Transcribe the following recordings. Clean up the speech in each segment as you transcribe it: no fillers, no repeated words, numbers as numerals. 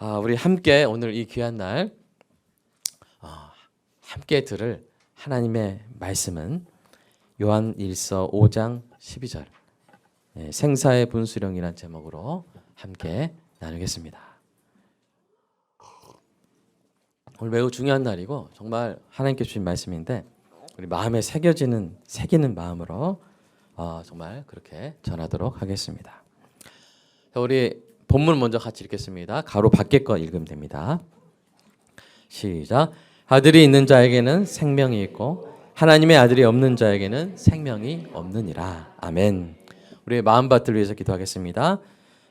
우리 함께 오늘 이 귀한 날 함께 들을 하나님의 말씀은 요한일서 5장 12절 생사의 분수령이라는 제목으로 함께 나누겠습니다. 오늘 매우 중요한 날이고 정말 하나님께 주신 말씀인데 우리 마음에 새기는 마음으로 정말 그렇게 전하도록 하겠습니다. 자, 우리 본문 먼저 같이 읽겠습니다. 가로 밖에 거 읽으면 됩니다. 시작. 아들이 있는 자에게는 생명이 있고 하나님의 아들이 없는 자에게는 생명이 없느니라. 아멘. 우리의 마음밭을 위해서 기도하겠습니다.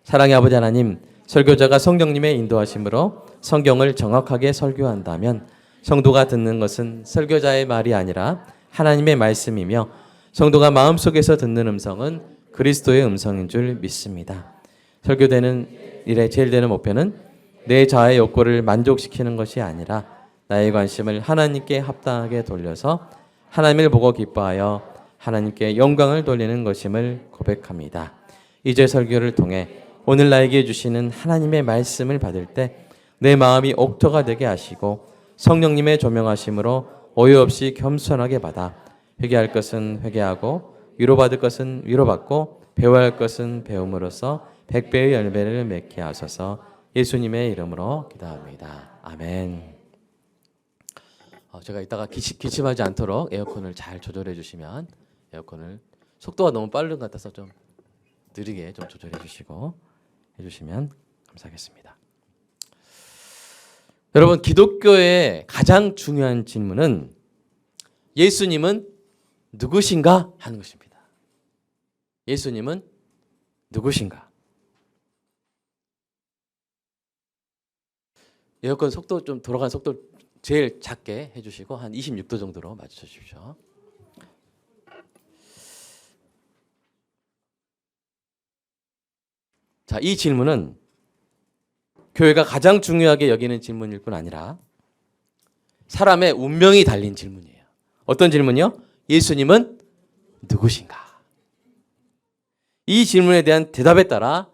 사랑의 아버지 하나님, 설교자가 성령님의 인도하심으로 성경을 정확하게 설교한다면 성도가 듣는 것은 설교자의 말이 아니라 하나님의 말씀이며 성도가 마음속에서 듣는 음성은 그리스도의 음성인 줄 믿습니다. 설교되는 일의 제일 되는 목표는 내 자아의 욕구를 만족시키는 것이 아니라 나의 관심을 하나님께 합당하게 돌려서 하나님을 보고 기뻐하여 하나님께 영광을 돌리는 것임을 고백합니다. 이제 설교를 통해 오늘 나에게 주시는 하나님의 말씀을 받을 때 내 마음이 옥토가 되게 하시고 성령님의 조명하심으로 오해 없이 겸손하게 받아 회개할 것은 회개하고 위로받을 것은 위로받고 배워야 할 것은 배움으로써 100배의 열매를 맺게 하소서. 예수님의 이름으로 기도합니다. 아멘. 제가 이따가 기침하지 않도록 에어컨을 잘 조절해 주시면 에어컨을 속도가 너무 빠른 것 같아서 좀 느리게 좀 조절해 주시고 해주시면 감사하겠습니다. 여러분, 기독교의 가장 중요한 질문은 예수님은 누구신가 하는 것입니다. 예수님은 누구신가? 에어컨 속도 좀 돌아가는 속도 제일 작게 해주시고 한 26도 정도로 맞춰 주십시오. 자, 이 질문은 교회가 가장 중요하게 여기는 질문일 뿐 아니라 사람의 운명이 달린 질문이에요. 어떤 질문이요? 예수님은 누구신가? 이 질문에 대한 대답에 따라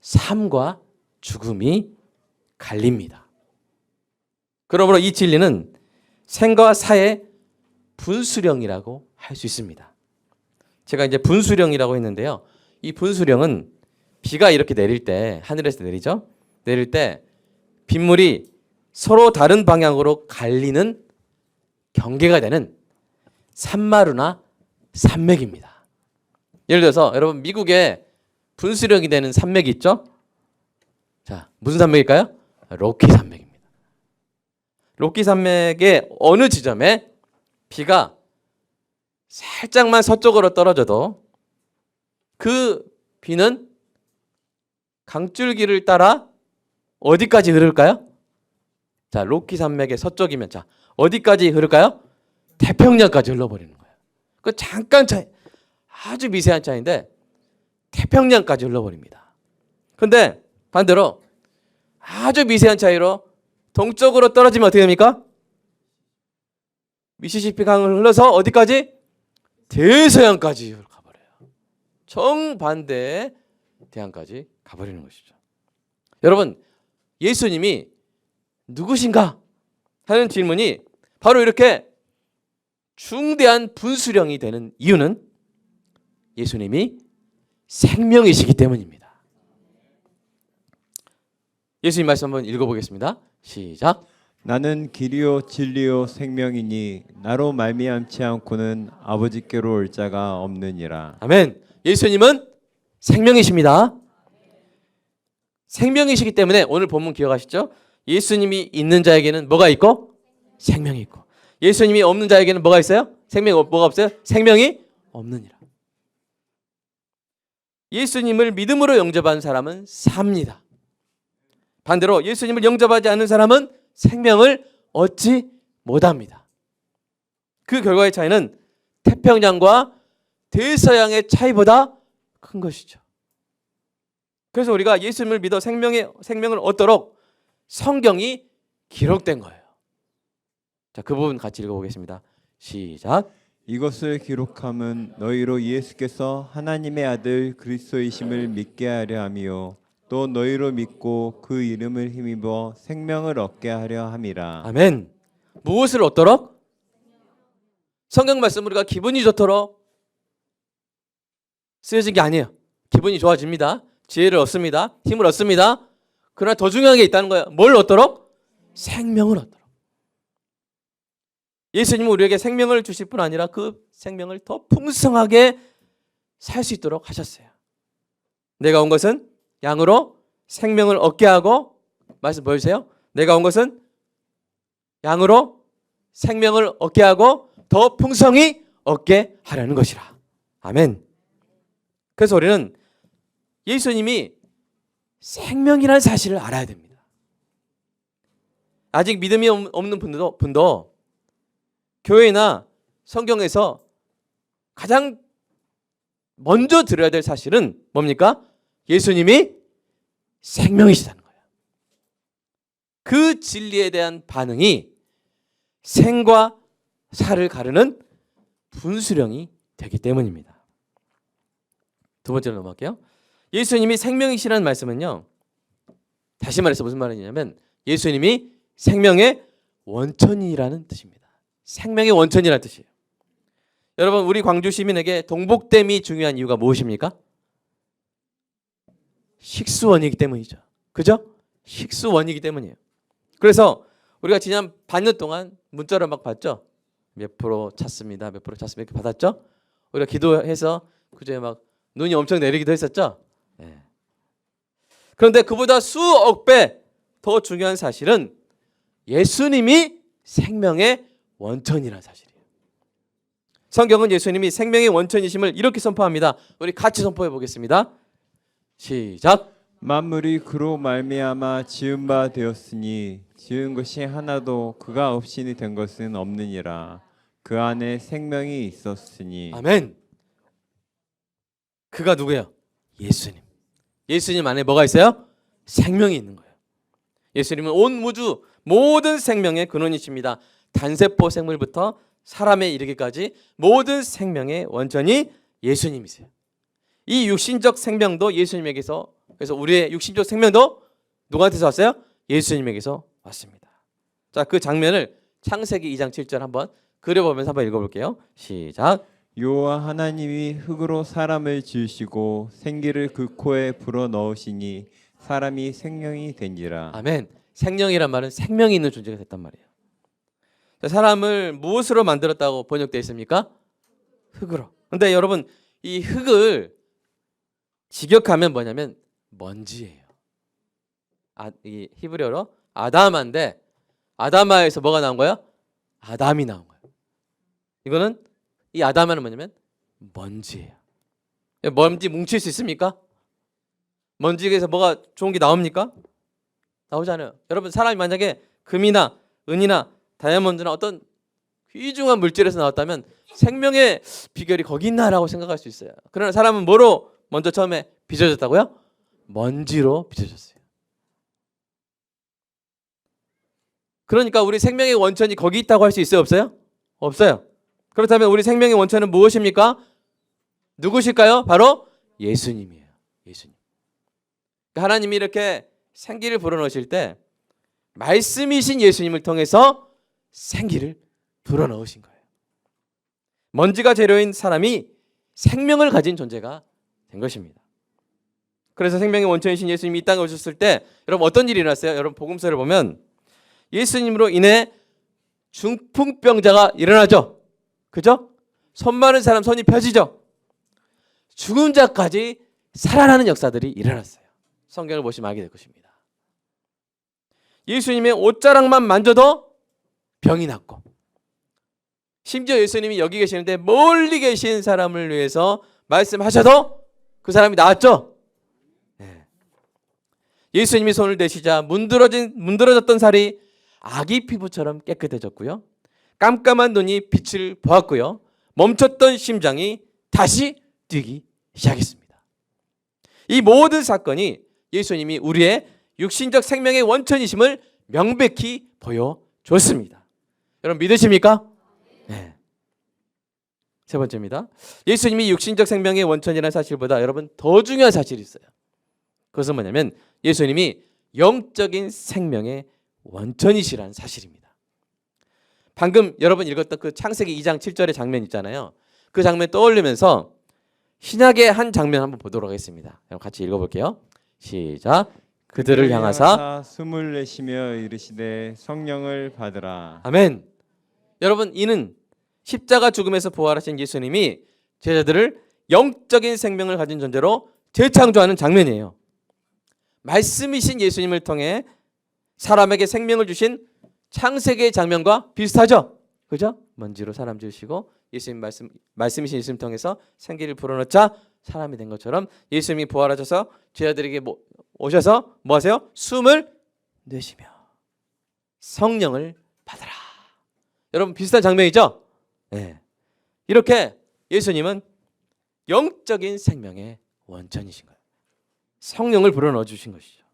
삶과 죽음이 갈립니다. 그러므로 이 진리는 생과 사의 분수령이라고 할 수 있습니다. 제가 이제 분수령이라고 했는데요. 이 분수령은 비가 이렇게 내릴 때, 하늘에서 내리죠? 내릴 때 빗물이 서로 다른 방향으로 갈리는 경계가 되는 산마루나 산맥입니다. 예를 들어서 여러분, 미국에 분수령이 되는 산맥이 있죠? 자, 무슨 산맥일까요? 로키 산맥입니다. 로키 산맥의 어느 지점에 비가 살짝만 서쪽으로 떨어져도 그 비는 강줄기를 따라 어디까지 흐를까요? 자, 로키 산맥의 서쪽이면 자, 어디까지 흐를까요? 태평양까지 흘러버리는 거예요. 그 잠깐 차이, 아주 미세한 차이인데 태평양까지 흘러버립니다. 근데 반대로 아주 미세한 차이로 동쪽으로 떨어지면 어떻게 됩니까? 미시시피 강을 흘러서 어디까지? 대서양까지 가버려요. 정반대의 대양까지 가버리는 것이죠. 여러분, 예수님이 누구신가 하는 질문이 바로 이렇게 중대한 분수령이 되는 이유는 예수님이 생명이시기 때문입니다. 예수님 말씀 한번 읽어보겠습니다. 시작. 나는 길이요 진리요 생명이니 나로 말미암지 않고는 아버지께로 올 자가 없느니라. 아멘. 예수님은 생명이십니다. 생명이시기 때문에 오늘 본문 기억하시죠? 예수님이 있는 자에게는 뭐가 있고? 생명이 있고. 예수님이 없는 자에게는 뭐가 있어요? 뭐가 없어요? 생명이 없느니라. 예수님을 믿음으로 영접한 사람은 삽니다. 반대로 예수님을 영접하지 않는 사람은 생명을 얻지 못합니다. 그 결과의 차이는 태평양과 대서양의 차이보다 큰 것이죠. 그래서 우리가 예수님을 믿어 생명을 얻도록 성경이 기록된 거예요. 자, 그 부분 같이 읽어보겠습니다. 시작. 이것을 기록함은 너희로 예수께서 하나님의 아들 그리스도이심을 믿게 하려 함이요 또 너희로 믿고 그 이름을 힘입어 생명을 얻게 하려 함이라. 아멘. 무엇을 얻도록? 성경 말씀 우리가 기분이 좋도록 쓰여진 게 아니에요. 기분이 좋아집니다. 지혜를 얻습니다. 힘을 얻습니다. 그러나 더 중요한 게 있다는 거예요. 뭘 얻도록? 생명을 얻도록. 예수님은 우리에게 생명을 주실 뿐 아니라 그 생명을 더 풍성하게 살 수 있도록 하셨어요. 내가 온 것은 양으로 생명을 얻게 하고, 말씀 보여주세요. 내가 온 것은 양으로 생명을 얻게 하고 더 풍성히 얻게 하려는 것이라. 아멘. 그래서 우리는 예수님이 생명이라는 사실을 알아야 됩니다. 아직 믿음이 없는 분도 교회나 성경에서 가장 먼저 들어야 될 사실은 뭡니까? 예수님이 생명이시다는 거예요. 그 진리에 대한 반응이 생과 사를 가르는 분수령이 되기 때문입니다. 두 번째로 넘어갈게요. 예수님이 생명이시라는 말씀은요, 다시 말해서 무슨 말이냐면 예수님이 생명의 원천이라는 뜻입니다. 생명의 원천이라는 뜻이에요. 여러분, 우리 광주 시민에게 동복댐이 중요한 이유가 무엇입니까? 식수원이기 때문이죠. 그죠? 식수원이기 때문이에요. 그래서 우리가 지난 반년 동안 문자로 막 받죠. 몇 프로 찼습니다. 몇 프로 찼습니다. 이렇게 받았죠. 우리가 기도해서 그저에 막 눈이 엄청 내리기도 했었죠. 네. 그런데 그보다 수억 배 더 중요한 사실은 예수님이 생명의 원천이라는 사실이에요. 성경은 예수님이 생명의 원천이심을 이렇게 선포합니다. 우리 같이 선포해 보겠습니다. 시작. 만물이 그로 말미암아 지은 바 되었으니 지은 것이 하나도 그가 없이 된 것은 없느니라. 그 안에 생명이 있었으니. 아멘. 그가 누구예요? 예수님. 예수님 안에 뭐가 있어요? 생명이 있는 거예요. 예수님은 온 우주 모든 생명의 근원이십니다. 단세포 생물부터 사람에 이르기까지 모든 생명의 원천이 예수님이세요. 이 육신적 생명도 예수님에게서, 그래서 우리의 육신적 생명도 누구한테서 왔어요? 예수님에게서 왔습니다. 자, 그 장면을 창세기 2장 7절 한번 그려보면서 한번 읽어볼게요. 시작. 여호와 하나님이 흙으로 사람을 지으시고 생기를 그 코에 불어 넣으시니 사람이 생명이 된지라. 아멘. 생명이란 말은 생명이 있는 존재가 됐단 말이에요. 자, 사람을 무엇으로 만들었다고 번역되어 있습니까? 흙으로. 근데 여러분, 이 흙을 직역하면 뭐냐면 먼지예요. 이 히브리어로 아담아인데 아담아에서 뭐가 나온 거예요? 아담이 나온 거예요. 이거는 이 아담아는 뭐냐면 먼지예요. 먼지 뭉칠 수 있습니까? 먼지에서 뭐가 좋은 게 나옵니까? 나오잖아요. 여러분, 사람이 만약에 금이나 은이나 다이아몬드나 어떤 귀중한 물질에서 나왔다면 생명의 비결이 거기 있나라고 생각할 수 있어요. 그러나 사람은 뭐로 먼저 처음에 빚어졌다고요? 먼지로 빚어졌어요. 그러니까 우리 생명의 원천이 거기 있다고 할 수 있어요? 없어요? 없어요. 그렇다면 우리 생명의 원천은 무엇입니까? 누구실까요? 바로 예수님이에요. 예수님. 그러니까 하나님이 이렇게 생기를 불어넣으실 때 말씀이신 예수님을 통해서 생기를 불어넣으신 거예요. 먼지가 재료인 사람이 생명을 가진 존재가 된 것입니다. 그래서 생명의 원천이신 예수님이 이 땅에 오셨을 때 여러분 어떤 일이 일어났어요? 여러분 복음서를 보면 예수님으로 인해 중풍병자가 일어나죠. 그죠? 손 마른 사람 손이 펴지죠. 죽은 자까지 살아나는 역사들이 일어났어요. 성경을 보시면 알게 될 것입니다. 예수님의 옷자락만 만져도 병이 낫고, 심지어 예수님이 여기 계시는데 멀리 계신 사람을 위해서 말씀하셔도 그 사람이 나았죠. 네. 예수님이 손을 대시자 문드러졌던 살이 아기 피부처럼 깨끗해졌고요. 깜깜한 눈이 빛을 보았고요. 멈췄던 심장이 다시 뛰기 시작했습니다. 이 모든 사건이 예수님이 우리의 육신적 생명의 원천이심을 명백히 보여줬습니다. 여러분 믿으십니까? 네. 세 번째입니다. 예수님이 육신적 생명의 원천이라는 사실보다 여러분 더 중요한 사실이 있어요. 그것은 뭐냐면 예수님이 영적인 생명의 원천이시라는 사실입니다. 방금 여러분 읽었던 그 창세기 2장 7절의 장면 있잖아요. 그 장면 떠올리면서 신약의 한 장면 한번 보도록 하겠습니다. 여러분 같이 읽어볼게요. 시작. 그들을 향하사 숨을 내쉬며 이르시되 성령을 받으라. 아멘. 여러분 이는 십자가 죽음에서 부활하신 예수님이 제자들을 영적인 생명을 가진 존재로 재창조하는 장면이에요. 말씀이신 예수님을 통해 사람에게 생명을 주신 창세기의 장면과 비슷하죠? 그죠? 먼지로 사람 지으시고 예수님 말씀이신 예수님 통해서 생기를 불어넣자 사람이 된 것처럼 예수님이 부활하셔서 제자들에게 오셔서 뭐 하세요? 숨을 내쉬며 성령을 받으라. 여러분 비슷한 장면이죠? 네. 이렇게 예수님은 영적인 생명의 원천이신 거예요. 성령을 불어넣어 주신 것이죠.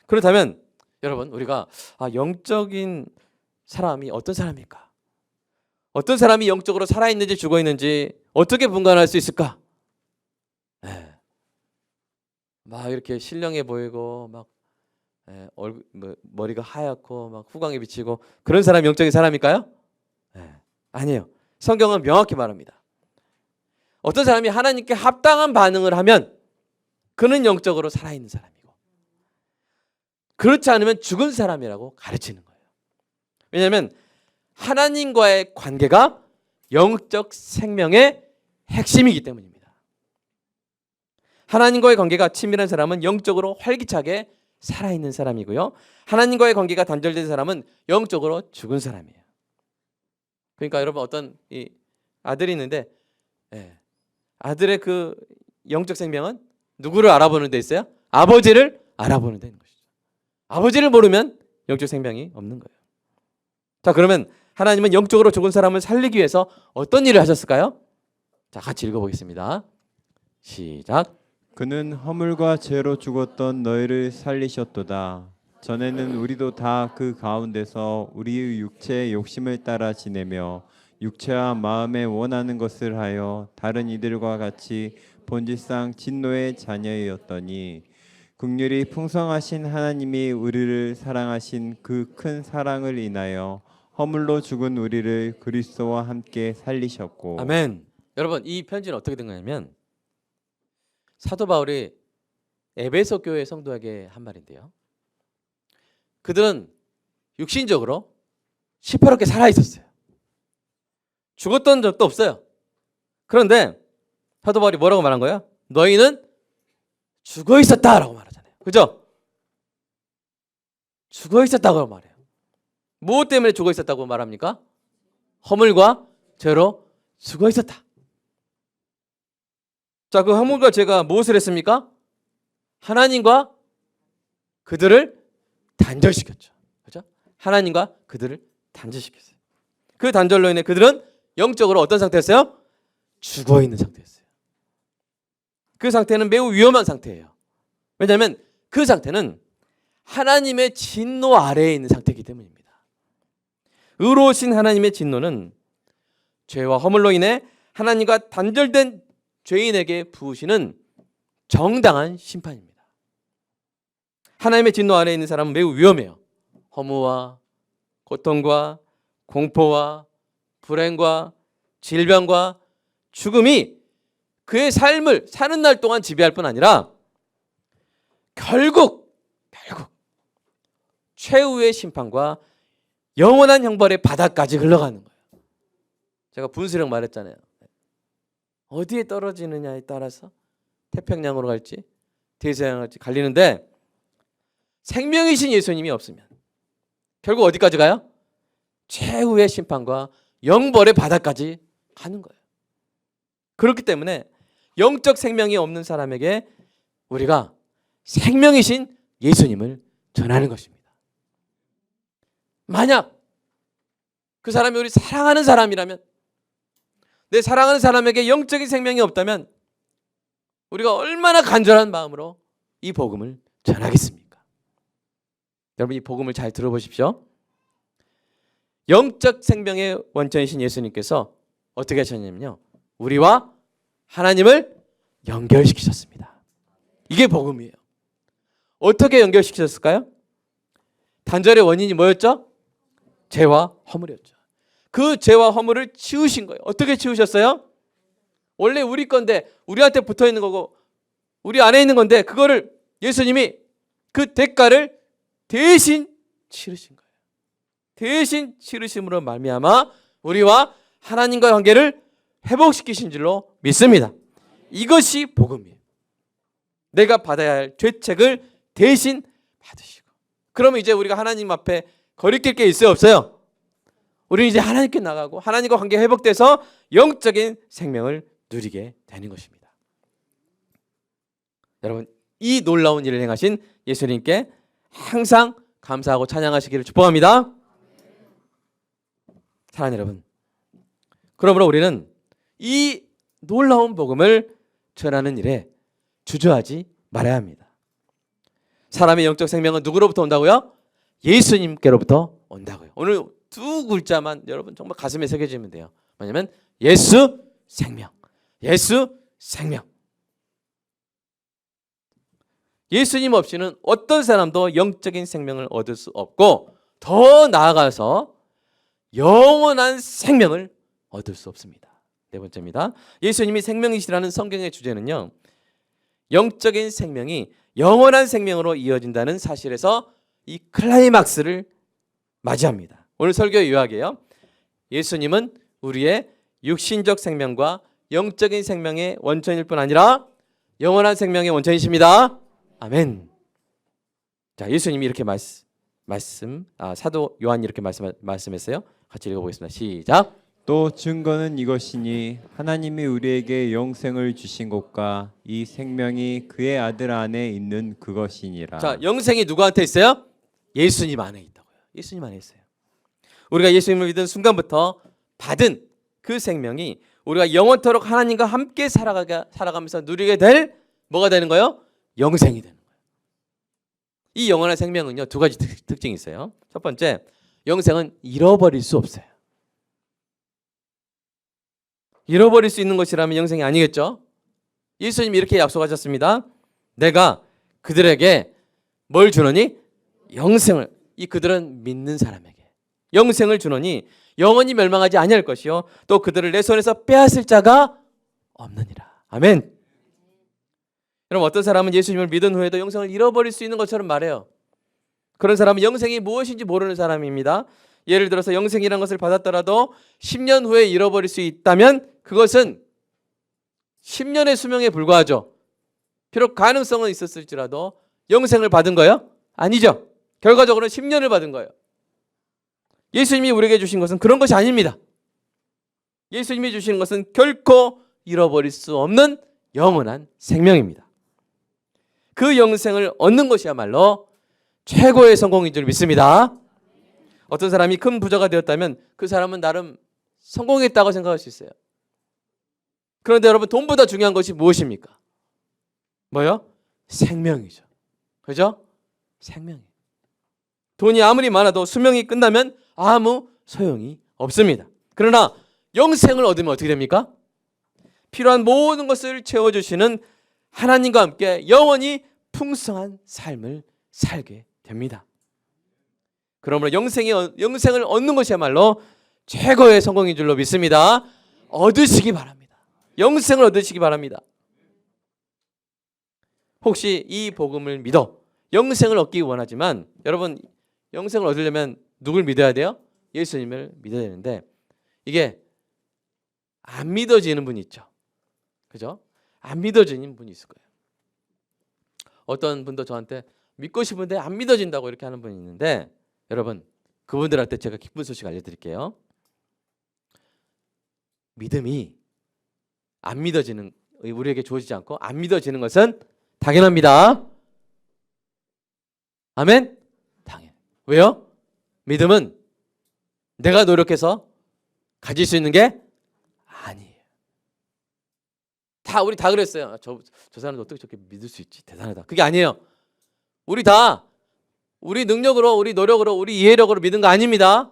그렇다면 여러분 우리가 영적인 사람이 어떤 사람일까? 어떤 사람이 영적으로 살아있는지 죽어있는지 어떻게 분간할 수 있을까? 네. 막 이렇게 신령해 보이고 막 얼굴, 머리가 하얗고 막 후광이 비치고 그런 사람이 영적인 사람일까요? 네. 아니에요. 성경은 명확히 말합니다. 어떤 사람이 하나님께 합당한 반응을 하면 그는 영적으로 살아있는 사람이고 그렇지 않으면 죽은 사람이라고 가르치는 거예요. 왜냐하면 하나님과의 관계가 영적 생명의 핵심이기 때문입니다. 하나님과의 관계가 친밀한 사람은 영적으로 활기차게 살아있는 사람이고요. 하나님과의 관계가 단절된 사람은 영적으로 죽은 사람이에요. 그러니까 여러분 어떤 이 아들이 있는데 아들의 그 영적 생명은 누구를 알아보는 데 있어요? 아버지를 알아보는 데 있는 것이죠. 아버지를 모르면 영적 생명이 없는 거예요. 자, 그러면 하나님은 영적으로 죽은 사람을 살리기 위해서 어떤 일을 하셨을까요? 자, 같이 읽어보겠습니다. 시작. 그는 허물과 죄로 죽었던 너희를 살리셨도다. 전에는 우리도 다 그 가운데서 우리의 육체의 욕심을 따라 지내며 육체와 마음에 원하는 것을 하여 다른 이들과 같이 본질상 진노의 자녀였더니 긍휼이 풍성하신 하나님이 우리를 사랑하신 그 큰 사랑을 인하여 허물로 죽은 우리를 그리스도와 함께 살리셨고. 아멘. 여러분 이 편지는 어떻게 된 거냐면 사도 바울이 에베소 교회 성도에게 한 말인데요. 그들은 육신적으로 시퍼렇게 살아 있었어요. 죽었던 적도 없어요. 그런데 사도 바울이 뭐라고 말한 거예요? 너희는 죽어 있었다라고 말하잖아요. 그죠? 죽어 있었다고 말해요. 무엇 때문에 죽어 있었다고 말합니까? 허물과 죄로 죽어 있었다. 자, 그 허물과 죄가 무엇을 했습니까? 하나님과 그들을 단절시켰죠. 그죠? 하나님과 그들을 단절시켰어요. 그 단절로 인해 그들은 영적으로 어떤 상태였어요? 죽어 있는 상태였어요. 그 상태는 매우 위험한 상태예요. 왜냐하면 그 상태는 하나님의 진노 아래에 있는 상태이기 때문입니다. 의로우신 하나님의 진노는 죄와 허물로 인해 하나님과 단절된 죄인에게 부으시는 정당한 심판입니다. 하나님의 진노 아래에 있는 사람은 매우 위험해요. 허무와 고통과 공포와 불행과 질병과 죽음이 그의 삶을 사는 날 동안 지배할 뿐 아니라 결국 최후의 심판과 영원한 형벌의 바다까지 흘러가는 거예요. 제가 분수령 말했잖아요. 어디에 떨어지느냐에 따라서 태평양으로 갈지 대서양으로 갈지 갈리는데 생명이신 예수님이 없으면 결국 어디까지 가요? 최후의 심판과 영벌의 바다까지 가는 거예요. 그렇기 때문에 영적 생명이 없는 사람에게 우리가 생명이신 예수님을 전하는 것입니다. 만약 그 사람이 우리 사랑하는 사람이라면, 내 사랑하는 사람에게 영적인 생명이 없다면 우리가 얼마나 간절한 마음으로 이 복음을 전하겠습니까? 여러분 이 복음을 잘 들어보십시오. 영적 생명의 원천이신 예수님께서 어떻게 하셨냐면요, 우리와 하나님을 연결시키셨습니다. 이게 복음이에요. 어떻게 연결시키셨을까요? 단절의 원인이 뭐였죠? 죄와 허물이었죠. 그 죄와 허물을 치우신 거예요. 어떻게 치우셨어요? 원래 우리 건데, 우리한테 붙어 있는 거고 우리 안에 있는 건데, 그거를 예수님이 그 대가를 대신 치르신 거예요. 대신 치르심으로 말미암아 우리와 하나님과의 관계를 회복시키신 줄로 믿습니다. 이것이 복음이에요. 내가 받아야 할 죄책을 대신 받으시고. 그러면 이제 우리가 하나님 앞에 거리낄 게 있어요, 없어요? 우리는 이제 하나님께 나가고 하나님과 관계가 회복돼서 영적인 생명을 누리게 되는 것입니다. 여러분, 이 놀라운 일을 행하신 예수님께 항상 감사하고 찬양하시기를 축복합니다. 사랑하는 여러분, 그러므로 우리는 이 놀라운 복음을 전하는 일에 주저하지 말아야 합니다. 사람의 영적 생명은 누구로부터 온다고요? 예수님께로부터 온다고요. 오늘 두 글자만 여러분 정말 가슴에 새겨지면 돼요. 뭐냐면 예수 생명. 예수 생명. 예수님 없이는 어떤 사람도 영적인 생명을 얻을 수 없고, 더 나아가서 영원한 생명을 얻을 수 없습니다. 네 번째입니다. 예수님이 생명이시라는 성경의 주제는요, 영적인 생명이 영원한 생명으로 이어진다는 사실에서 이 클라이막스를 맞이합니다. 오늘 설교의 요약이에요. 예수님은 우리의 육신적 생명과 영적인 생명의 원천일 뿐 아니라 영원한 생명의 원천이십니다. 아멘. 자, 예수님이 이렇게 사도 요한이 이렇게 말씀했어요. 같이 읽어보겠습니다. 시작. 또 증거는 이것이니 하나님이 우리에게 영생을 주신 것과 이 생명이 그의 아들 안에 있는 그것이니라. 자, 영생이 누구한테 있어요? 예수님 안에 있다고요. 예수님 안에 있어요. 우리가 예수님을 믿은 순간부터 받은 그 생명이 우리가 영원토록 하나님과 함께 살아가면서 누리게 될 뭐가 되는 거예요? 영생이 되는 거예요. 이 영원한 생명은요, 두 가지 특징이 있어요. 첫 번째, 영생은 잃어버릴 수 없어요. 잃어버릴 수 있는 것이라면 영생이 아니겠죠? 예수님이 이렇게 약속하셨습니다. 내가 그들에게 뭘 주노니? 영생을. 이 그들은 믿는 사람에게 영생을 주노니 영원히 멸망하지 아니할 것이요 또 그들을 내 손에서 빼앗을 자가 없느니라. 아멘. 여러분, 어떤 사람은 예수님을 믿은 후에도 영생을 잃어버릴 수 있는 것처럼 말해요. 그런 사람은 영생이 무엇인지 모르는 사람입니다. 예를 들어서 영생이라는 것을 받았더라도 10년 후에 잃어버릴 수 있다면 그것은 10년의 수명에 불과하죠. 비록 가능성은 있었을지라도 영생을 받은 거예요? 아니죠. 결과적으로는 10년을 받은 거예요. 예수님이 우리에게 주신 것은 그런 것이 아닙니다. 예수님이 주신 것은 결코 잃어버릴 수 없는 영원한 생명입니다. 그 영생을 얻는 것이야말로 최고의 성공인 줄 믿습니다. 어떤 사람이 큰 부자가 되었다면 그 사람은 나름 성공했다고 생각할 수 있어요. 그런데 여러분, 돈보다 중요한 것이 무엇입니까? 뭐요? 생명이죠. 그죠? 생명이에요. 돈이 아무리 많아도 수명이 끝나면 아무 소용이 없습니다. 그러나 영생을 얻으면 어떻게 됩니까? 필요한 모든 것을 채워주시는 하나님과 함께 영원히 풍성한 삶을 살게 됩니다. 그러므로 영생을 얻는 것이야말로 최고의 성공인 줄로 믿습니다. 얻으시기 바랍니다. 영생을 얻으시기 바랍니다. 혹시 이 복음을 믿어 영생을 얻기 원하지만, 여러분, 영생을 얻으려면 누굴 믿어야 돼요? 예수님을 믿어야 되는데 이게 안 믿어지는 분이 있죠. 그죠? 안 믿어지는 분이 있을 거예요. 어떤 분도 저한테 믿고 싶은데 안 믿어진다고 이렇게 하는 분이 있는데, 여러분, 그분들한테 제가 기쁜 소식 알려드릴게요. 믿음이 안 믿어지는, 우리에게 주어지지 않고 안 믿어지는 것은 당연합니다. 아멘? 당연. 왜요? 믿음은 내가 노력해서 가질 수 있는 게 아니에요. 우리 다 그랬어요. 저 사람도 어떻게 저렇게 믿을 수 있지? 대단하다. 그게 아니에요. 우리 능력으로, 우리 노력으로, 우리 이해력으로 믿은 거 아닙니다.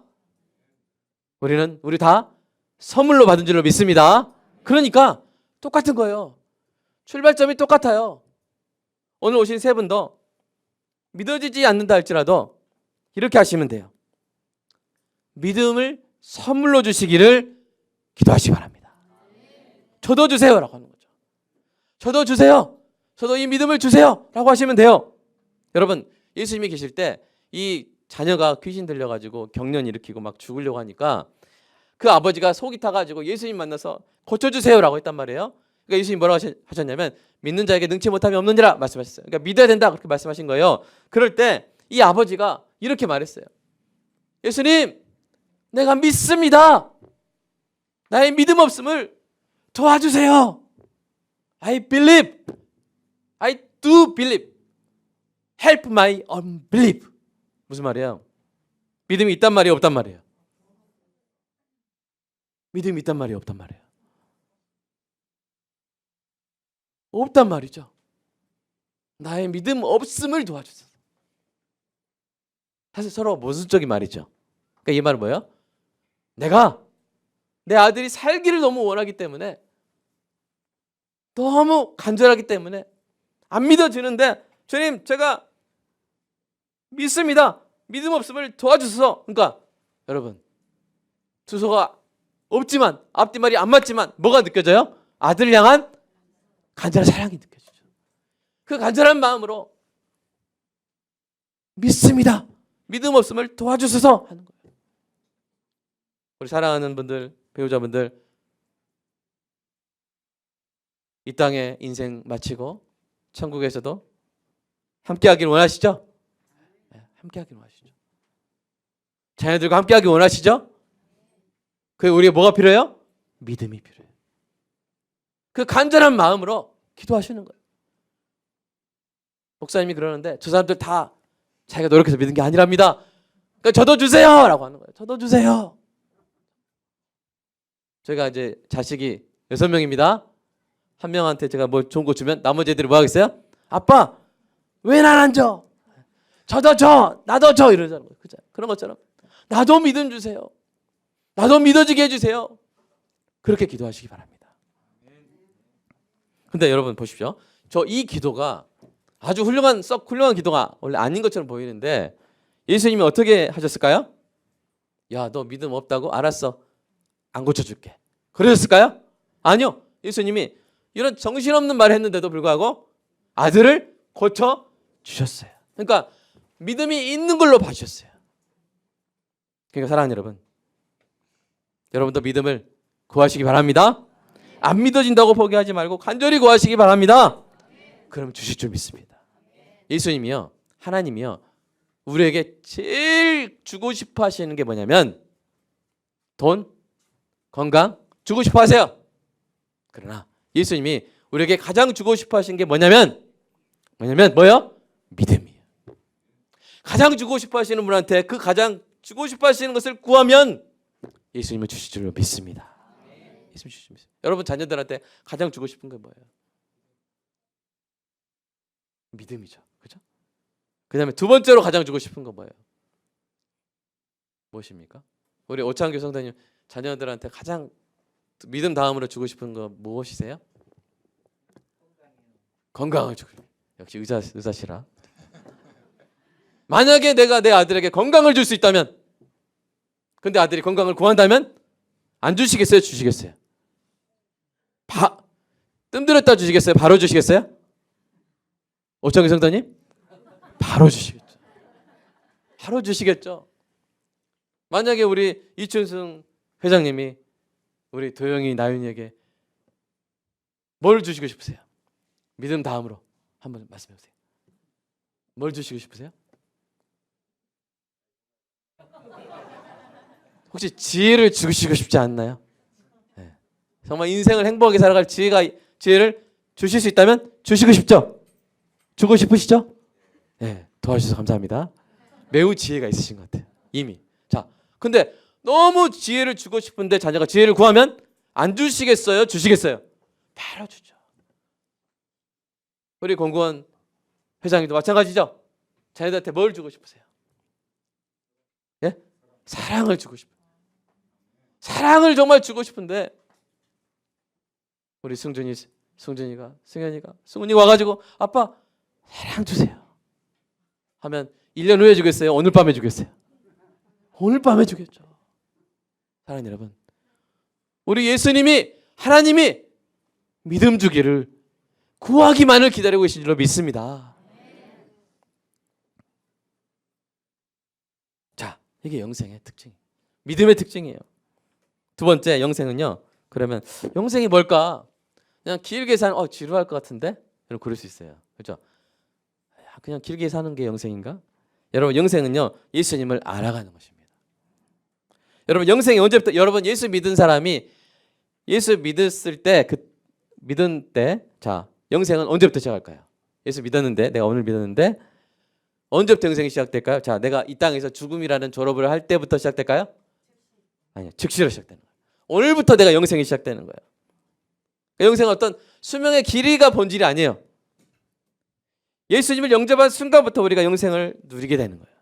우리 다 선물로 받은 줄로 믿습니다. 그러니까 똑같은 거예요. 출발점이 똑같아요. 오늘 오신 세 분도 믿어지지 않는다 할지라도 이렇게 하시면 돼요. 믿음을 선물로 주시기를 기도하시기 바랍니다. 저도 주세요라고 하는 거죠. 저도 주세요. 저도 이 믿음을 주세요라고 하시면 돼요. 여러분, 예수님이 계실 때 이 자녀가 귀신 들려가지고 경련 일으키고 막 죽으려고 하니까 그 아버지가 속이 타가지고 예수님 만나서 고쳐주세요라고 했단 말이에요. 그러니까 예수님 뭐라고 하셨냐면 믿는 자에게 능치 못함이 없느니라 말씀하셨어요. 그러니까 믿어야 된다 그렇게 말씀하신 거예요. 그럴 때 이 아버지가 이렇게 말했어요. 예수님, 내가 믿습니다. 나의 믿음 없음을 도와주세요. I believe. I do believe. Help my unbelief. 무슨 말이에요? 믿음이 있단 말이에요, 없단 말이에요? 믿음이 있단 말이에요, 없단 말이에요? 없단 말이죠. 나의 믿음 없음을 도와주소서. 사실 서로 모순적인 말이죠. 그러니까 이 말은 뭐예요? 내가 내 아들이 살기를 너무 원하기 때문에, 너무 간절하기 때문에 안 믿어지는데 주님, 제가 믿습니다. 믿음 없음을 도와주소서. 그러니까 여러분, 주소가 없지만 앞뒤말이 안 맞지만 뭐가 느껴져요? 아들을 향한 간절한 사랑이 느껴지죠. 그 간절한 마음으로 믿습니다. 믿음 없음을 도와주소서 하는 거예요. 우리 사랑하는 분들, 배우자분들, 이 땅에 인생 마치고 천국에서도 함께 하길 원하시죠? 네, 함께 하길 원하시죠. 자녀들과 함께 하길 원하시죠? 그 우리가 뭐가 필요해요? 믿음이 필요해요. 그 간절한 마음으로 기도하시는 거예요. 목사님이 그러는데 저 사람들 다 자기가 노력해서 믿은 게 아니랍니다. 그러니까 저도 주세요 라고 하는 거예요. 저도 주세요. 저희가 이제 자식이 6명입니다. 한 명한테 제가 뭐 좋은 거 주면 나머지 애들이 뭐 하겠어요? 아빠, 왜 난 안 줘? 저도 줘, 나도 줘 이러잖아요. 그죠? 그런 것처럼 나도 믿음 주세요. 나도 믿어지게 해주세요. 그렇게 기도하시기 바랍니다. 근데 여러분 보십시오. 저 이 기도가 아주 훌륭한 기도가 원래 아닌 것처럼 보이는데 예수님이 어떻게 하셨을까요? 야, 너 믿음 없다고? 알았어. 안 고쳐줄게. 그러셨을까요? 아니요. 예수님이 이런 정신없는 말을 했는데도 불구하고 아들을 고쳐주셨어요. 그러니까 믿음이 있는 걸로 봐주셨어요. 그러니까 사랑하는 여러분, 여러분도 믿음을 구하시기 바랍니다. 안 믿어진다고 포기하지 말고 간절히 구하시기 바랍니다. 그럼 주실 줄 믿습니다. 예수님이요, 하나님이요, 우리에게 제일 주고 싶어 하시는 게 뭐냐면 돈, 건강 주고 싶어 하세요. 그러나 예수님이 우리에게 가장 주고 싶어 하시는 게 뭐냐면 뭐예요? 믿음이에요. 가장 주고 싶어 하시는 분한테 그 가장 주고 싶어 하시는 것을 구하면 예수님을 주실 줄로 믿습니다. 예수님 주실 줄 믿습니다. 여러분 자녀들한테 가장 주고 싶은 게 뭐예요? 믿음이죠. 그렇죠? 그다음에 두 번째로 가장 주고 싶은 건 뭐예요? 무엇입니까? 우리 오창규 성도님 자녀들한테 가장 믿음 다음으로 주고 싶은 거 무엇이세요? 건강을 주고. 역시 의사시라. 만약에 내가 내 아들에게 건강을 줄 수 있다면, 근데 아들이 건강을 구한다면 안 주시겠어요? 주시겠어요? 뜸들였다 주시겠어요? 바로 주시겠어요? 오창규 성도님? 바로 주시겠죠. 바로 주시겠죠. 만약에 우리 이춘승 회장님이 우리 도영이 나윤이에게 뭘 주시고 싶으세요? 믿음 다음으로 한번 말씀해 보세요. 뭘 주시고 싶으세요? 혹시 지혜를 주시고 싶지 않나요? 네. 정말 인생을 행복하게 살아갈 지혜를 주실 수 있다면 주시고 싶죠? 주고 싶으시죠? 네, 도와주셔서 감사합니다. 매우 지혜가 있으신 것 같아요. 이미. 자, 근데 너무 지혜를 주고 싶은데 자녀가 지혜를 구하면 안 주시겠어요? 주시겠어요? 바로 주죠. 우리 공무원 회장님도 마찬가지죠? 자녀들한테 뭘 주고 싶으세요? 예? 사랑을 주고 싶어요. 사랑을 정말 주고 싶은데 우리 승준이가 와가지고 아빠 사랑 주세요 하면 1년 후에 주겠어요? 오늘 밤에 주겠어요? 오늘 밤에 주겠죠. 사랑하는 여러분, 우리 예수님이, 하나님이 믿음 주기를 구하기만을 기다리고 계신 줄로 믿습니다. 자, 이게 영생의 특징, 믿음의 특징이에요. 두 번째, 영생은요, 그러면 영생이 뭘까? 그냥 길게 사는, 지루할 것 같은데? 여러분 그럴 수 있어요. 그렇죠? 그냥 길게 사는 게 영생인가? 여러분, 영생은요, 예수님을 알아가는 것입니다. 여러분, 영생이 언제부터, 여러분 예수 믿은 사람이 예수 믿었을 때, 믿은 때, 자, 영생은 언제부터 시작할까요? 예수 믿었는데, 내가 오늘 믿었는데 언제부터 영생이 시작될까요? 자, 내가 이 땅에서 죽음이라는 졸업을 할 때부터 시작될까요? 아니요, 즉시로 시작되는 거예요. 오늘부터 내가 영생이 시작되는 거예요. 영생은 어떤 수명의 길이가 본질이 아니에요. 예수님을 영접한 순간부터 우리가 영생을 누리게 되는 거예요.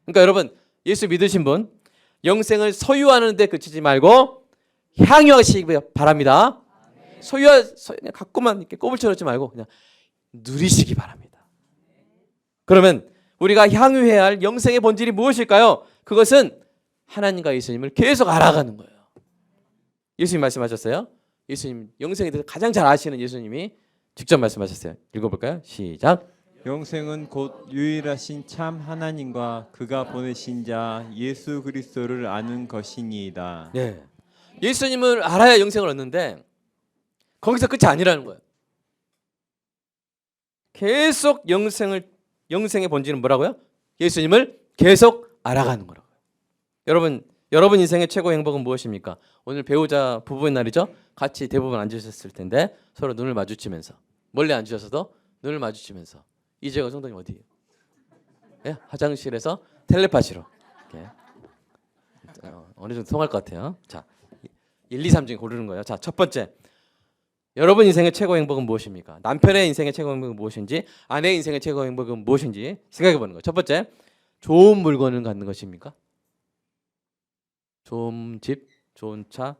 그러니까 여러분, 예수 믿으신 분 영생을 소유하는 데 그치지 말고 향유하시기 바랍니다. 그냥 갖고만 이렇게 꼬불쳐놓지 말고 그냥 누리시기 바랍니다. 그러면 우리가 향유해야 할 영생의 본질이 무엇일까요? 그것은 하나님과 예수님을 계속 알아가는 거예요. 예수님 말씀하셨어요. 예수님 영생에 대해서 가장 잘 아시는 예수님이 직접 말씀하셨어요. 읽어볼까요? 시작. 영생은 곧 유일하신 참 하나님과 그가 보내신 자 예수 그리스도를 아는 것이니이다. 네. 예수님을 알아야 영생을 얻는데 거기서 끝이 아니라는 거예요. 계속 영생의 본질은 뭐라고요? 예수님을 계속 알아가는 거라고요. 여러분 인생의 최고의 행복은 무엇입니까? 오늘 배우자 부부의 날이죠. 같이 대부분 앉으셨을 텐데 서로 눈을 마주치면서, 멀리 앉으셔서도 눈을 마주치면서, 이재가 성도님 어디예요? 예? 화장실에서 텔레파시로 이렇게. 어느 정도 통할 것 같아요. 자, 1, 2, 3 중에 고르는 거예요. 자, 첫 번째, 여러분 인생의 최고의 행복은 무엇입니까? 남편의 인생의 최고의 행복은 무엇인지, 아내의 인생의 최고의 행복은 무엇인지 생각해 보는 거예요. 첫 번째, 좋은 물건을 갖는 것입니까? 좋은 집, 좋은 차,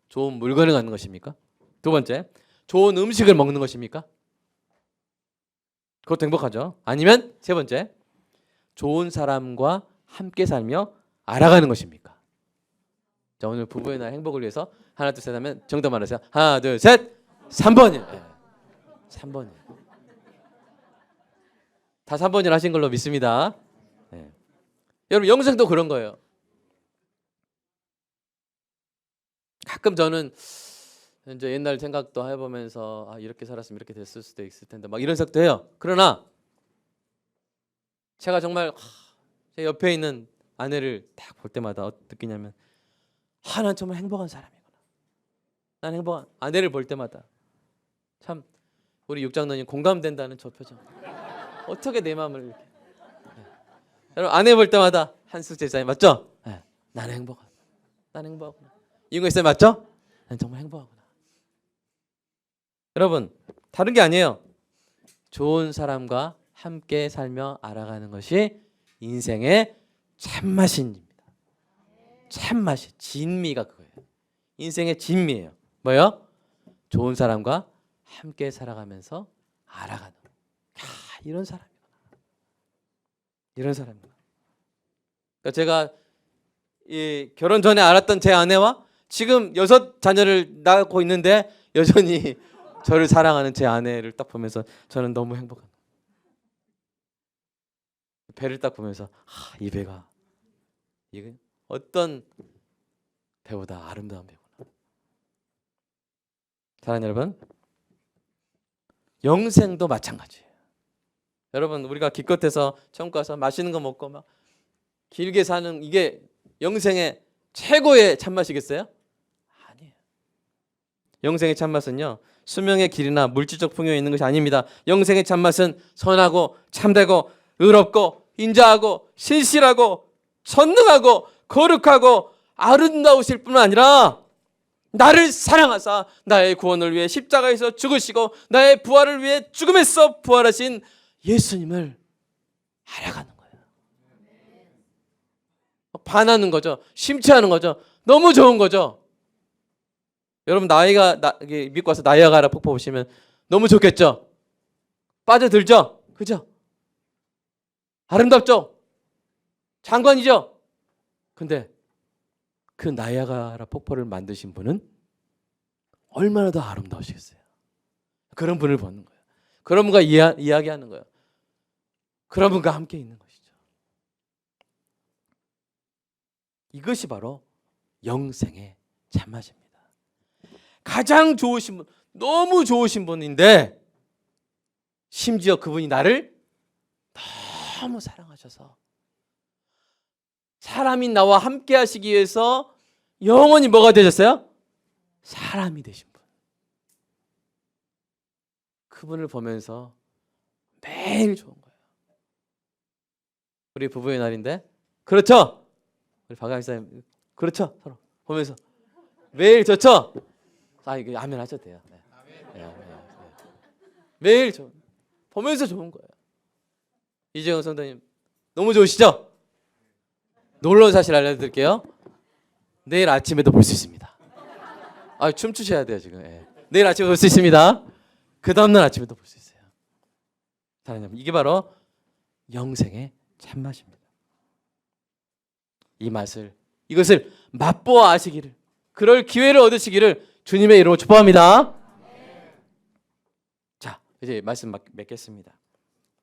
좋은 물건을 갖는 것입니까? 두 번째, 좋은 음식을 먹는 것입니까? 그것도 행복하죠. 아니면 세 번째, 좋은 사람과 함께 살며 알아가는 것입니까? 자, 오늘 부부의 날 행복을 위해서 하나 둘 셋 하면 정답 말하세요. 하나 둘 셋. 3번이에요. 네. 3번이에요. 다 3번을 하신 걸로 믿습니다. 네. 여러분 영생도 그런 거예요. 가끔 저는 이제 옛날 생각도 해보면서 이렇게 살았으면 이렇게 됐을 수도 있을 텐데 막 이런 생각도 해요. 그러나 제가 정말 제 옆에 있는 아내를 딱 볼 때마다 어떻게 느끼냐면 난 정말 행복한 사람이구나. 난 행복한 아내를 볼 때마다 참 우리 육장로님 공감된다는 저 표정. 어떻게 내 마음을 이렇게. 네. 여러분 아내 볼 때마다 한수 제자님 맞죠? 네. 나는 행복하다. 나는 행복하구나. 이거 있어요 맞죠? 난 정말 행복하구나. 여러분 다른 게 아니에요. 좋은 사람과 함께 살며 알아가는 것이 인생의 참맛입니다. 참맛이 진미가 그거예요. 인생의 진미예요. 뭐요? 좋은 사람과 함께 살아가면서 알아가는. 이런 사람이구나. 이런 사람이구나. 그러니까 제가 이 결혼 전에 알았던 제 아내와 지금 6 자녀를 낳고 있는데 여전히 저를 사랑하는 제 아내를 딱 보면서 저는 너무 행복합니다. 배를 딱 보면서 이 배가 이게 어떤 배보다 아름다운 배구나. 사랑하는 여러분, 영생도 마찬가지예요. 여러분 우리가 기껏해서 천국 가서 맛있는 거 먹고 막 길게 사는 이게 영생의 최고의 참맛이겠어요? 아니에요. 영생의 참맛은요 수명의 길이나 물질적 풍요에 있는 것이 아닙니다. 영생의 참맛은 선하고 참되고 의롭고 인자하고 신실하고 전능하고 거룩하고 아름다우실 뿐만 아니라 나를 사랑하사 나의 구원을 위해 십자가에서 죽으시고 나의 부활을 위해 죽음에서 부활하신 예수님을 알아가는 거예요. 반하는 거죠. 심취하는 거죠. 너무 좋은 거죠. 여러분 믿고 와서 나이아가라 폭포 보시면 너무 좋겠죠. 빠져들죠. 그죠? 아름답죠? 장관이죠? 근데 그 나이아가라 폭포를 만드신 분은 얼마나 더 아름다우시겠어요? 그런 분을 보는 거예요. 그런 분과 이야기하는 거예요. 그런 분과 함께 있는 것이죠. 이것이 바로 영생의 참맛입니다. 가장 좋으신 분, 너무 좋으신 분인데 심지어 그분이 나를 너무 사랑하셔서 사람인 나와 함께 하시기 위해서 영원히 뭐가 되셨어요? 사람이 되신 분. 그분을 보면서 매일 좋은 거예요. 우리 부부의 날인데 그렇죠? 우리 박광희 사님 그렇죠? 서로 보면서 매일 좋죠? 이거 아멘 하셔도 돼요. 네. 네. 매일 보면서 좋은 거예요. 이재영 성도님 너무 좋으시죠? 놀라운 사실 알려드릴게요. 내일 아침에도 볼 수 있습니다. 춤추셔야 돼요 지금. 네. 내일 아침에 볼 수 있습니다. 그 다음날 아침에도 볼 수 있어요. 사랑하는 이게 바로 영생의 참맛입니다. 이 맛을 이것을 맛보아 아시기를 그럴 기회를 얻으시기를 주님의 이름으로 축복합니다. 자 이제 말씀 맺겠습니다.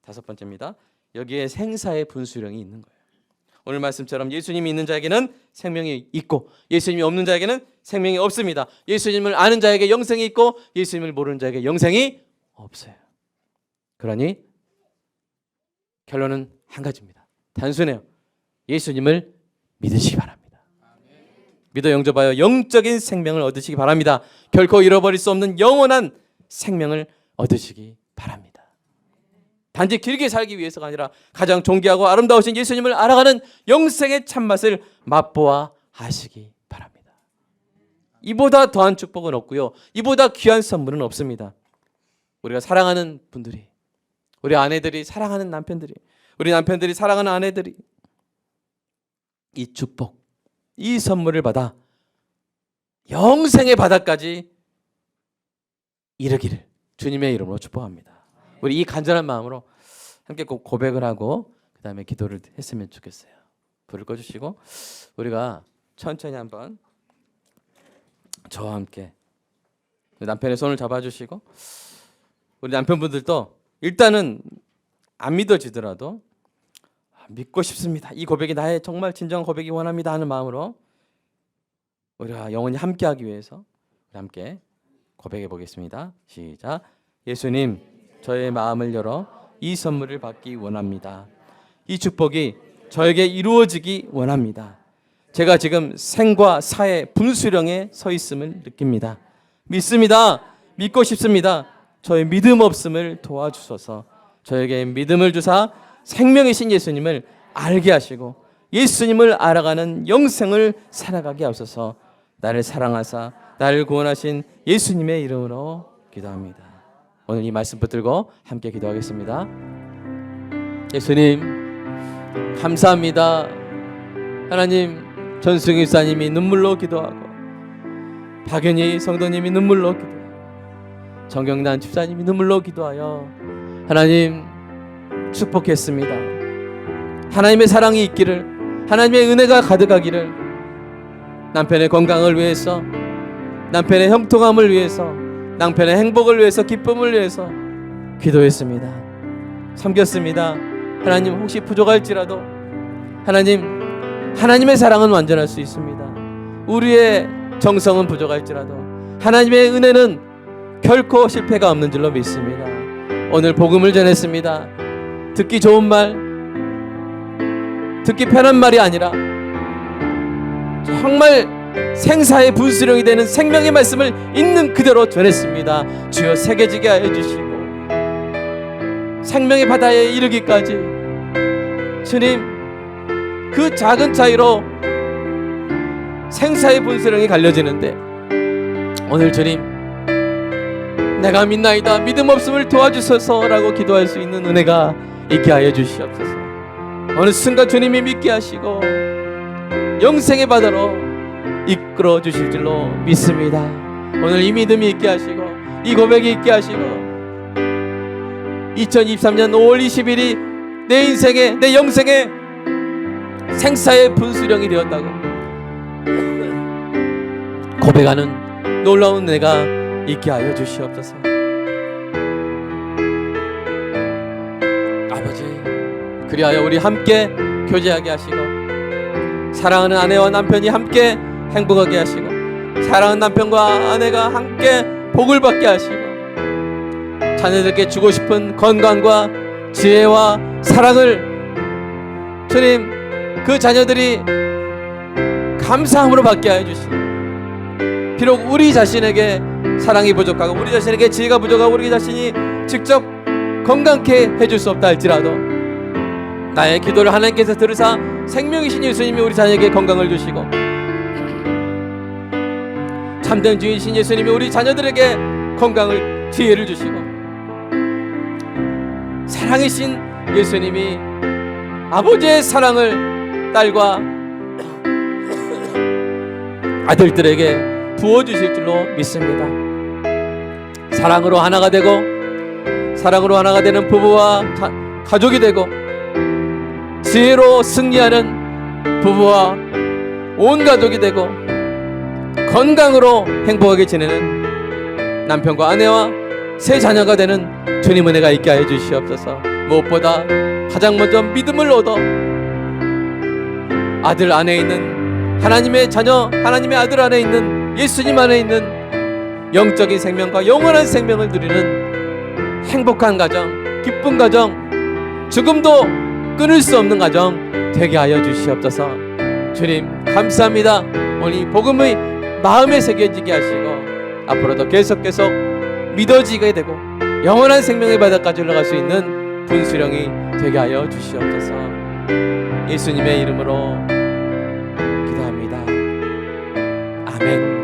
5번째입니다. 여기에 생사의 분수령이 있는 거예요. 오늘 말씀처럼 예수님이 있는 자에게는 생명이 있고 예수님이 없는 자에게는 생명이 없습니다. 예수님을 아는 자에게 영생이 있고 예수님을 모르는 자에게 영생이 없어요. 그러니 결론은 한 가지입니다. 단순해요. 예수님을 믿으시기 바랍니다. 믿어 영접하여 영적인 생명을 얻으시기 바랍니다. 결코 잃어버릴 수 없는 영원한 생명을 얻으시기 바랍니다. 단지 길게 살기 위해서가 아니라 가장 존귀하고 아름다우신 예수님을 알아가는 영생의 참맛을 맛보아 하시기 바랍니다. 이보다 더한 축복은 없고요. 이보다 귀한 선물은 없습니다. 우리가 사랑하는 분들이, 우리 아내들이 사랑하는 남편들이, 우리 남편들이 사랑하는 아내들이 이 축복, 이 선물을 받아 영생의 바다까지 이르기를 주님의 이름으로 축복합니다. 우리 이 간절한 마음으로 함께 꼭 고백을 하고 그 다음에 기도를 했으면 좋겠어요. 불을 꺼주시고 우리가 천천히 한번 저와 함께 남편의 손을 잡아주시고 우리 남편분들도 일단은 안 믿어지더라도 믿고 싶습니다. 이 고백이 나의 정말 진정한 고백이 원합니다 하는 마음으로 우리가 영원히 함께하기 위해서 우리 함께 고백해 보겠습니다. 시작. 예수님, 저의 마음을 열어 이 선물을 받기 원합니다. 이 축복이 저에게 이루어지기 원합니다. 제가 지금 생과 사의 분수령에 서 있음을 느낍니다. 믿습니다. 믿고 싶습니다. 저의 믿음 없음을 도와주소서. 저에게 믿음을 주사 생명이신 예수님을 알게 하시고 예수님을 알아가는 영생을 살아가게 하소서. 나를 사랑하사 나를 구원하신 예수님의 이름으로 기도합니다. 오늘 이 말씀 붙들고 함께 기도하겠습니다. 예수님 감사합니다. 하나님, 전승희 집사님이 눈물로 기도하고 박연희 성도님이 눈물로 기도하고 정경란 집사님이 눈물로 기도하여 하나님 축복했습니다. 하나님의 사랑이 있기를, 하나님의 은혜가 가득하기를, 남편의 건강을 위해서, 남편의 형통함을 위해서, 남편의 행복을 위해서, 기쁨을 위해서 기도했습니다. 섬겼습니다. 하나님, 혹시 부족할지라도 하나님의 사랑은 완전할 수 있습니다. 우리의 정성은 부족할지라도 하나님의 은혜는 결코 실패가 없는 줄로 믿습니다. 오늘 복음을 전했습니다. 듣기 좋은 말, 듣기 편한 말이 아니라 정말 생사의 분수령이 되는 생명의 말씀을 있는 그대로 전했습니다. 주여 새겨지게 하여 주시고 생명의 바다에 이르기까지 주님, 그 작은 차이로 생사의 분수령이 갈려지는데 오늘 주님, 내가 믿나이다, 믿음 없음을 도와주소서라고 기도할 수 있는 은혜가 있게 하여 주시옵소서. 어느 순간 주님이 믿게 하시고 영생의 바다로 이끌어 주실 줄로 믿습니다. 오늘 이 믿음이 있게 하시고 이 고백이 있게 하시고 2023년 5월 20일이 내 인생의, 내 영생의 생사의 분수령이 되었다고 고백하는 놀라운 내가 있게 하여 주시옵소서. 아버지, 그리하여 우리 함께 교제하게 하시고, 사랑하는 아내와 남편이 함께 행복하게 하시고, 사랑하는 남편과 아내가 함께 복을 받게 하시고, 자녀들께 주고 싶은 건강과 지혜와 사랑을 주님, 그 자녀들이 감사함으로 받게 하여 주시고, 비록 우리 자신에게 사랑이 부족하고 우리 자신에게 지혜가 부족하고 우리 자신이 직접 건강케 해줄 수 없다 할지라도 나의 기도를 하나님께서 들으사 생명이신 예수님이 우리 자녀에게 건강을 주시고, 참된 주인이신 예수님이 우리 자녀들에게 건강을, 지혜를 주시고, 사랑이신 예수님이 아버지의 사랑을 딸과 아들들에게 부어주실 줄로 믿습니다. 사랑으로 하나가 되고, 사랑으로 하나가 되는 부부와 가족이 되고, 지혜로 승리하는 부부와 온 가족이 되고, 건강으로 행복하게 지내는 남편과 아내와 새 자녀가 되는 주님 은혜가 있게 하여 주시옵소서. 무엇보다 가장 먼저 믿음을 얻어 아들 안에 있는 하나님의 자녀, 하나님의 아들 안에 있는 예수님 안에 있는 영적인 생명과 영원한 생명을 누리는 행복한 가정, 기쁜 가정, 죽음도 끊을 수 없는 가정 되게 하여 주시옵소서. 주님 감사합니다. 오늘 복음의 마음에 새겨지게 하시고 앞으로도 계속 믿어지게 되고 영원한 생명의 바닥까지 올라갈 수 있는 분수령이 되게 하여 주시옵소서. 예수님의 이름으로 기도합니다. 아멘.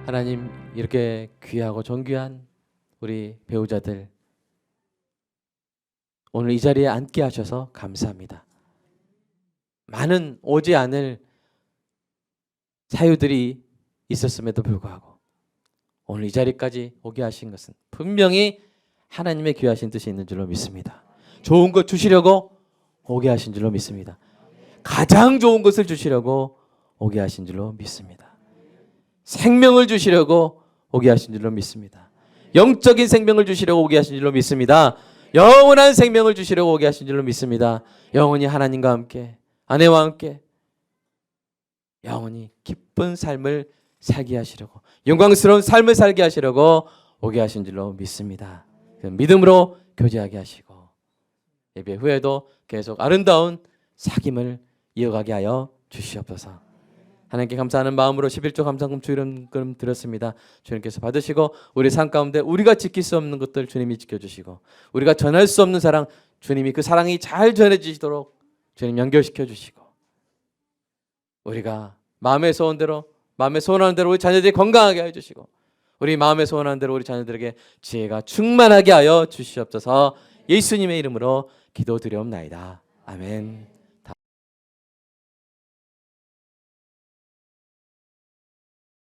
하나님, 이렇게 귀하고 존귀한 우리 배우자들 오늘 이 자리에 앉게 하셔서 감사합니다. 많은 오지 않을 사유들이 있었음에도 불구하고 오늘 이 자리까지 오게 하신 것은 분명히 하나님의 귀하신 뜻이 있는 줄로 믿습니다. 좋은 것 주시려고 오게 하신 줄로 믿습니다. 가장 좋은 것을 주시려고 오게 하신 줄로 믿습니다. 생명을 주시려고 오게 하신 줄로 믿습니다. 영적인 생명을 주시려고 오게 하신 줄로 믿습니다. 영원한 생명을 주시려고 오게 하신 줄로 믿습니다. 영원히 하나님과 함께, 아내와 함께 영원히 기쁜 삶을 살게 하시려고, 영광스러운 삶을 살게 하시려고 오게 하신 줄로 믿습니다. 그 믿음으로 교제하게 하시고 예배 후에도 계속 아름다운 사귐을 이어가게 하여 주시옵소서. 하나님께 감사하는 마음으로 11조 감사금 주일금 드렸습니다. 주님께서 받으시고 우리 삶 가운데 우리가 지킬 수 없는 것들 주님이 지켜주시고 우리가 전할 수 없는 사랑 주님이 그 사랑이 잘 전해지시도록 주님 연결시켜 주시고 우리가 마음에 소원하는 대로 우리 자녀들이 건강하게 해주시고 우리 마음에 소원하는 대로 우리 자녀들에게 지혜가 충만하게 하여 주시옵소서. 예수님의 이름으로 기도드리옵나이다. 아멘.